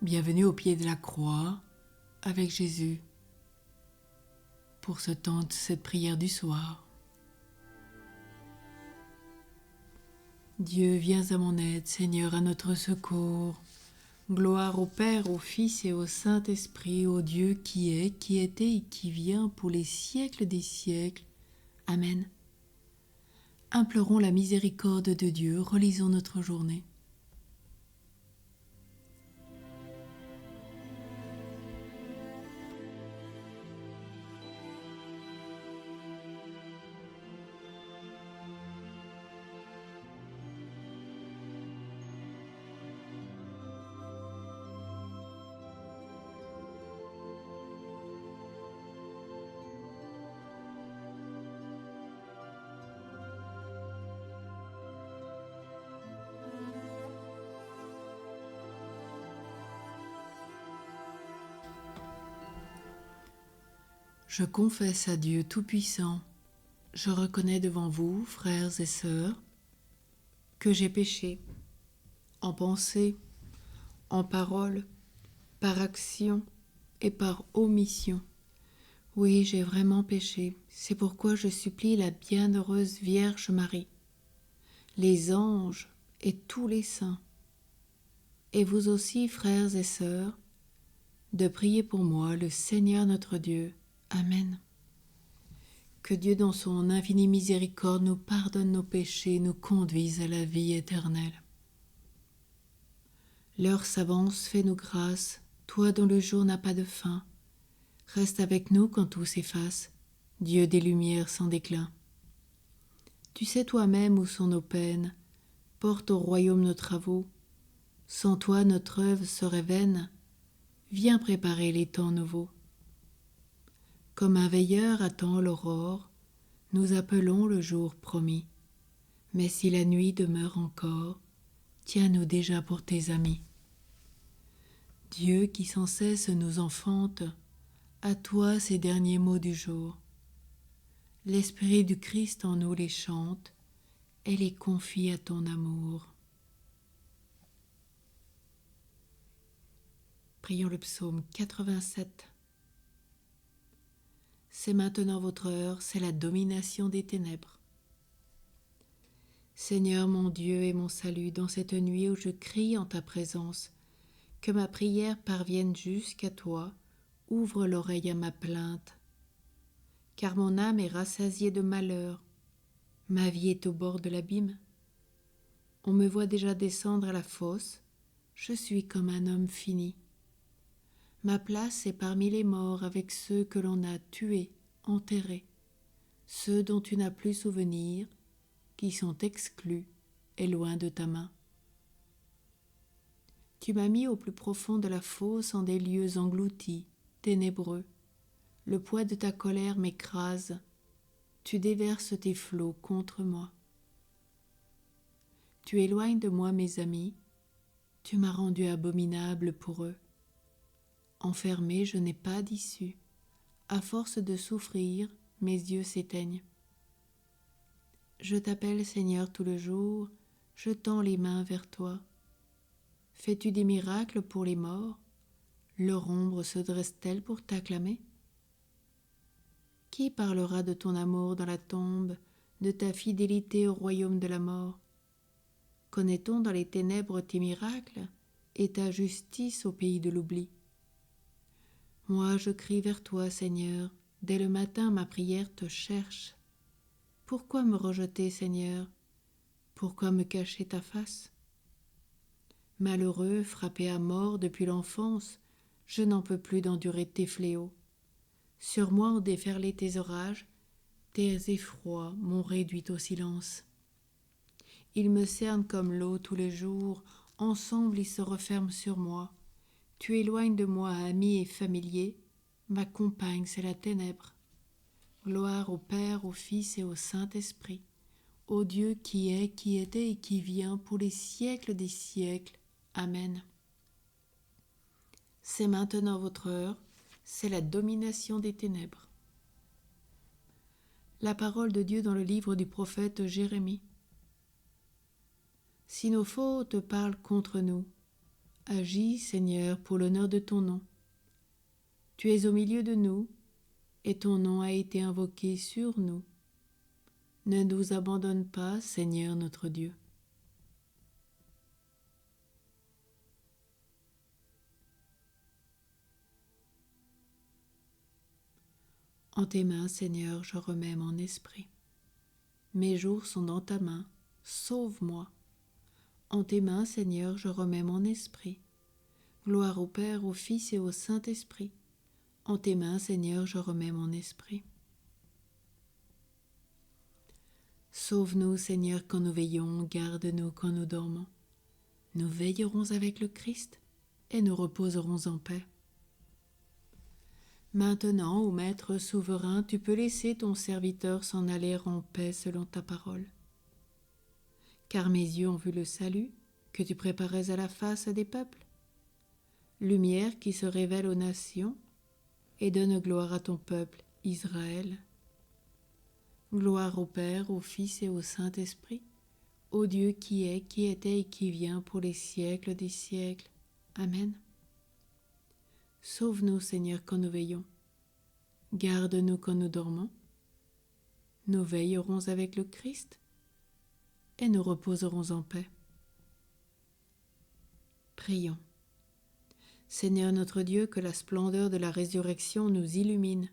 Bienvenue au pied de la croix avec Jésus pour ce temps de cette prière du soir. Dieu, viens à mon aide, Seigneur, à notre secours. Gloire au Père, au Fils et au Saint-Esprit, au Dieu qui est, qui était et qui vient pour les siècles des siècles. Amen. Implorons la miséricorde de Dieu, relisons notre journée. Je confesse à Dieu Tout-Puissant, je reconnais devant vous, frères et sœurs, que j'ai péché, en pensée, en parole, par action et par omission. Oui, j'ai vraiment péché, c'est pourquoi je supplie la bienheureuse Vierge Marie, les anges et tous les saints, et vous aussi, frères et sœurs, de prier pour moi le Seigneur notre Dieu. Amen. Que Dieu dans son infinie miséricorde nous pardonne nos péchés, nous conduise à la vie éternelle. L'heure s'avance, fais-nous grâce, toi dont le jour n'a pas de fin. Reste avec nous quand tout s'efface, Dieu des lumières sans déclin. Tu sais toi-même où sont nos peines, porte au royaume nos travaux. Sans toi notre œuvre serait vaine, viens préparer les temps nouveaux. Comme un veilleur attend l'aurore, nous appelons le jour promis. Mais si la nuit demeure encore, tiens-nous déjà pour tes amis. Dieu qui sans cesse nous enfante, à toi ces derniers mots du jour. L'Esprit du Christ en nous les chante et les confie à ton amour. Prions le psaume 87. C'est maintenant votre heure, c'est la domination des ténèbres. Seigneur mon Dieu et mon salut, dans cette nuit où je crie en ta présence, que ma prière parvienne jusqu'à toi, ouvre l'oreille à ma plainte. Car mon âme est rassasiée de malheur, ma vie est au bord de l'abîme. On me voit déjà descendre à la fosse, je suis comme un homme fini. Ma place est parmi les morts avec ceux que l'on a tués, enterrés, ceux dont tu n'as plus souvenir, qui sont exclus et loin de ta main. Tu m'as mis au plus profond de la fosse en des lieux engloutis, ténébreux. Le poids de ta colère m'écrase, tu déverses tes flots contre moi. Tu éloignes de moi mes amis, tu m'as rendu abominable pour eux. Enfermé, je n'ai pas d'issue. À force de souffrir, mes yeux s'éteignent. Je t'appelle, Seigneur, tout le jour, je tends les mains vers toi. Fais-tu des miracles pour les morts? Leur ombre se dresse-t-elle pour t'acclamer? Qui parlera de ton amour dans la tombe, de ta fidélité au royaume de la mort? Connaît-on dans les ténèbres tes miracles et ta justice au pays de l'oubli? Moi, je crie vers toi, Seigneur, dès le matin ma prière te cherche. Pourquoi me rejeter, Seigneur? Pourquoi me cacher ta face? Malheureux, frappé à mort depuis l'enfance, je n'en peux plus d'endurer tes fléaux. Sur moi ont déferlé tes orages, tes effrois m'ont réduit au silence. Ils me cernent comme l'eau tous les jours, ensemble ils se referment sur moi. Tu éloignes de moi amis et familiers, ma compagne c'est la ténèbre. Gloire au Père, au Fils et au Saint-Esprit, au Dieu qui est, qui était et qui vient pour les siècles des siècles. Amen. C'est maintenant votre heure, c'est la domination des ténèbres. La parole de Dieu dans le livre du prophète Jérémie. Si nos fautes parlent contre nous, Agis, Seigneur, pour l'honneur de ton nom. Tu es au milieu de nous, et ton nom a été invoqué sur nous. Ne nous abandonne pas, Seigneur notre Dieu. En tes mains, Seigneur, je remets mon esprit. Mes jours sont dans ta main, sauve-moi. En tes mains, Seigneur, je remets mon esprit. Gloire au Père, au Fils et au Saint-Esprit. En tes mains, Seigneur, je remets mon esprit. Sauve-nous, Seigneur, quand nous veillons, garde-nous quand nous dormons. Nous veillerons avec le Christ et nous reposerons en paix. Maintenant, ô Maître souverain, tu peux laisser ton serviteur s'en aller en paix selon ta parole. Car mes yeux ont vu le salut que tu préparais à la face des peuples, lumière qui se révèle aux nations et donne gloire à ton peuple, Israël. Gloire au Père, au Fils et au Saint-Esprit, au Dieu qui est, qui était et qui vient pour les siècles des siècles. Amen. Sauve-nous, Seigneur, quand nous veillons. Garde-nous quand nous dormons. Nous veillerons avec le Christ et nous reposerons en paix. Prions. Seigneur notre Dieu, que la splendeur de la résurrection nous illumine,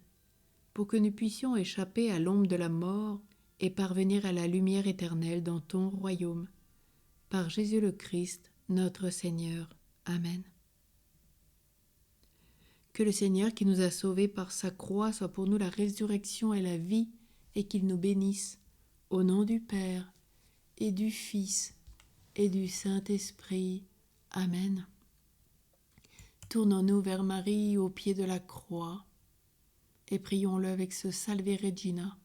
pour que nous puissions échapper à l'ombre de la mort et parvenir à la lumière éternelle dans ton royaume. Par Jésus le Christ, notre Seigneur. Amen. Que le Seigneur qui nous a sauvés par sa croix soit pour nous la résurrection et la vie, et qu'il nous bénisse, au nom du Père, et du Fils, et du Saint-Esprit. Amen. Tournons-nous vers Marie au pied de la croix, et prions-le avec ce Salve Regina.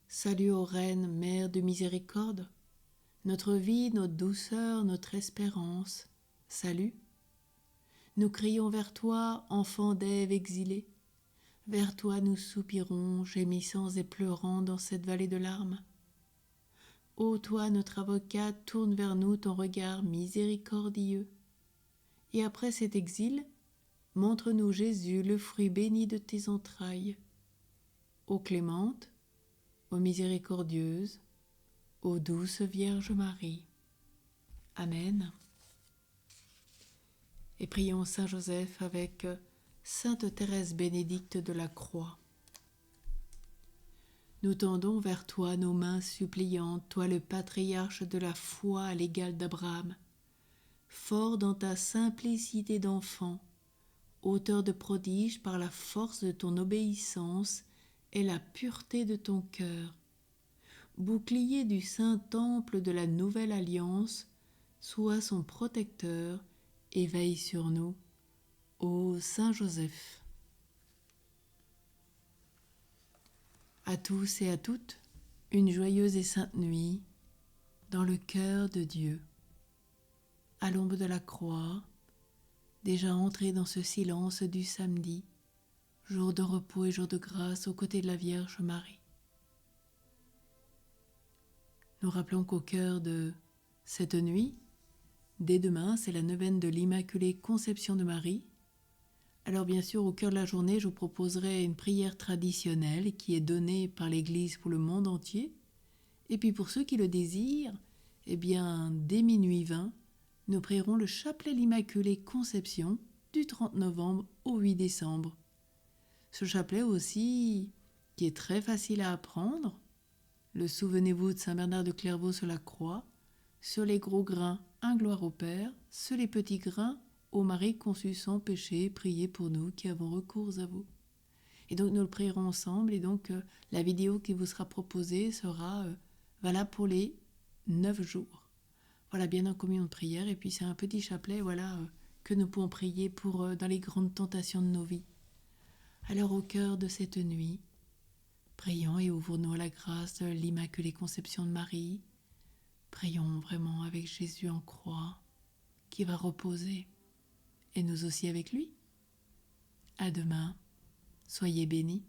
Salut ô Reine, Mère de miséricorde, notre vie, notre douceur, notre espérance. Salut. Nous crions vers toi, enfant d'Ève exilée. Vers toi nous soupirons, gémissants et pleurant dans cette vallée de larmes. Ô toi, notre avocate, tourne vers nous ton regard miséricordieux. Et après cet exil, montre-nous Jésus, le fruit béni de tes entrailles. Ô clémente, ô miséricordieuse, ô douce Vierge Marie. Amen. Et prions Saint Joseph avec Sainte Thérèse Bénédicte de la Croix. Nous tendons vers toi nos mains suppliantes, toi le patriarche de la foi à l'égal d'Abraham, fort dans ta simplicité d'enfant, auteur de prodiges par la force de ton obéissance et la pureté de ton cœur. Bouclier du saint temple de la nouvelle alliance, sois son protecteur et veille sur nous, ô Saint Joseph. À tous et à toutes, une joyeuse et sainte nuit dans le cœur de Dieu. À l'ombre de la croix, déjà entré dans ce silence du samedi, jour de repos et jour de grâce aux côtés de la Vierge Marie. Nous rappelons qu'au cœur de cette nuit, dès demain, c'est la neuvaine de l'Immaculée Conception de Marie. Alors bien sûr, au cœur de la journée, je vous proposerai une prière traditionnelle qui est donnée par l'Église pour le monde entier. Et puis pour ceux qui le désirent, eh bien, dès minuit 20, nous prierons le chapelet de l'Immaculée Conception du 30 novembre au 8 décembre. Ce chapelet aussi, qui est très facile à apprendre, le souvenez-vous de Saint Bernard de Clairvaux sur la croix, sur les gros grains, un gloire au Père, sur les petits grains, ô Marie conçue sans péché, priez pour nous qui avons recours à vous. Et donc nous le prierons ensemble, et donc la vidéo qui vous sera proposée sera valable pour les 9 jours. Voilà, bien en communion de prière, et puis c'est un petit chapelet, voilà, que nous pouvons prier pour dans les grandes tentations de nos vies. Alors au cœur de cette nuit, prions et ouvrons-nous à la grâce de l'Immaculée Conception de Marie. Prions vraiment avec Jésus en croix, qui va reposer, et nous aussi avec lui. À demain, soyez bénis.